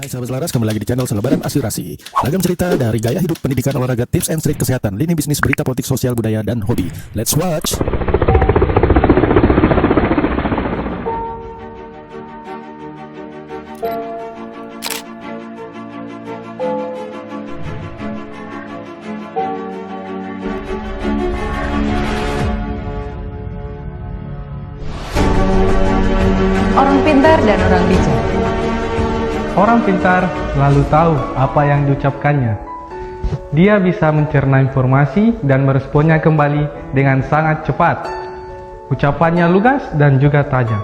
Hai sahabat Selaras, kembali lagi di channel Selebaran Aspirasi. Ragam cerita dari gaya hidup, pendidikan, olahraga, tips and trik kesehatan, lini bisnis, berita politik, sosial, budaya, dan hobi. Let's watch! Orang pintar dan orang bijak. Orang pintar selalu tahu apa yang diucapkannya. Dia bisa mencerna informasi dan meresponnya kembali dengan sangat cepat. Ucapannya lugas dan juga tajam.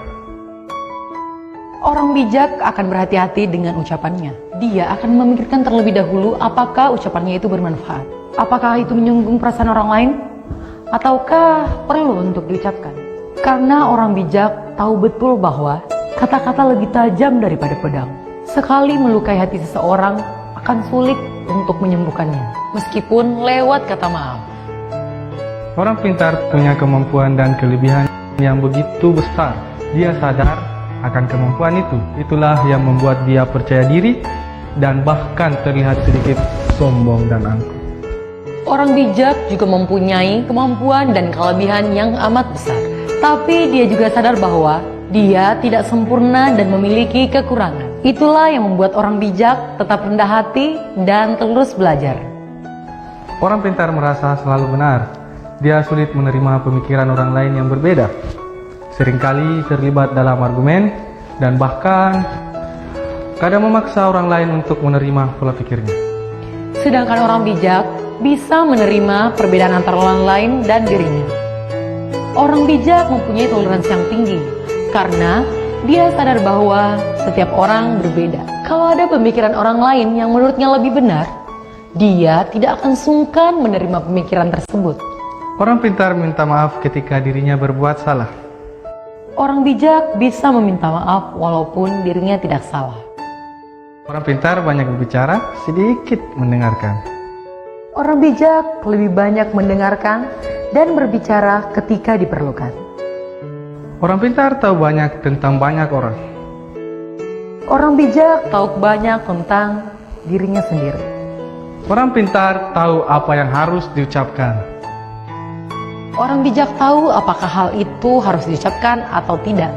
Orang bijak akan berhati-hati dengan ucapannya. Dia akan memikirkan terlebih dahulu apakah ucapannya itu bermanfaat. Apakah itu menyinggung perasaan orang lain? Ataukah perlu untuk diucapkan? Karena orang bijak tahu betul bahwa kata-kata lebih tajam daripada pedang. Sekali melukai hati seseorang akan sulit untuk menyembuhkannya, meskipun lewat kata maaf. Orang pintar punya kemampuan dan kelebihan yang begitu besar. Dia sadar akan kemampuan itu. Itulah yang membuat dia percaya diri dan bahkan terlihat sedikit sombong dan angkuh. Orang bijak juga mempunyai kemampuan dan kelebihan yang amat besar. Tapi dia juga sadar bahwa dia tidak sempurna dan memiliki kekurangan. Itulah yang membuat orang bijak tetap rendah hati dan terus belajar. Orang pintar merasa selalu benar. Dia sulit menerima pemikiran orang lain yang berbeda. Seringkali terlibat dalam argumen dan bahkan kadang memaksa orang lain untuk menerima pola pikirnya. Sedangkan orang bijak bisa menerima perbedaan antara orang lain dan dirinya. Orang bijak mempunyai toleransi yang tinggi karena dia sadar bahwa setiap orang berbeda. Kalau ada pemikiran orang lain yang menurutnya lebih benar, dia tidak akan sungkan menerima pemikiran tersebut. Orang pintar minta maaf ketika dirinya berbuat salah. Orang bijak bisa meminta maaf walaupun dirinya tidak salah. Orang pintar banyak berbicara, sedikit mendengarkan. Orang bijak lebih banyak mendengarkan dan berbicara ketika diperlukan. Orang pintar tahu banyak tentang banyak orang. Orang bijak tahu banyak tentang dirinya sendiri. Orang pintar tahu apa yang harus diucapkan. Orang bijak tahu apakah hal itu harus diucapkan atau tidak.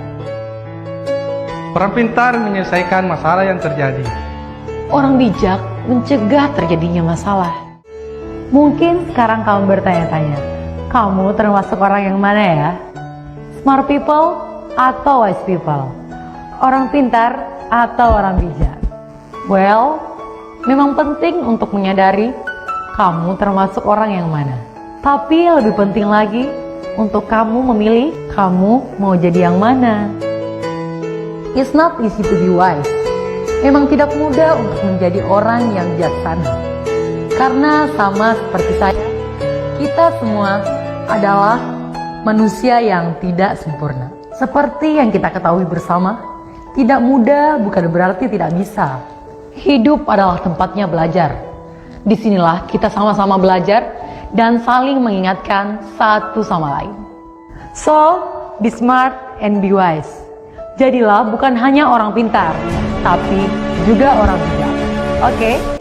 Orang pintar menyelesaikan masalah yang terjadi. Orang bijak mencegah terjadinya masalah. Mungkin sekarang kamu bertanya-tanya, kamu termasuk orang yang mana ya? Smart people atau wise people? Orang pintar atau orang bijak? Well, memang penting untuk menyadari kamu termasuk orang yang mana. Tapi lebih penting lagi untuk kamu memilih kamu mau jadi yang mana. It's not easy to be wise. Memang tidak mudah untuk menjadi orang yang bijaksana. Karena sama seperti saya, kita semua adalah manusia yang tidak sempurna. Seperti yang kita ketahui bersama, tidak mudah bukan berarti tidak bisa. Hidup adalah tempatnya belajar. Disinilah kita sama-sama belajar dan saling mengingatkan satu sama lain. So, be smart and be wise. Jadilah bukan hanya orang pintar, tapi juga orang bijak. Oke?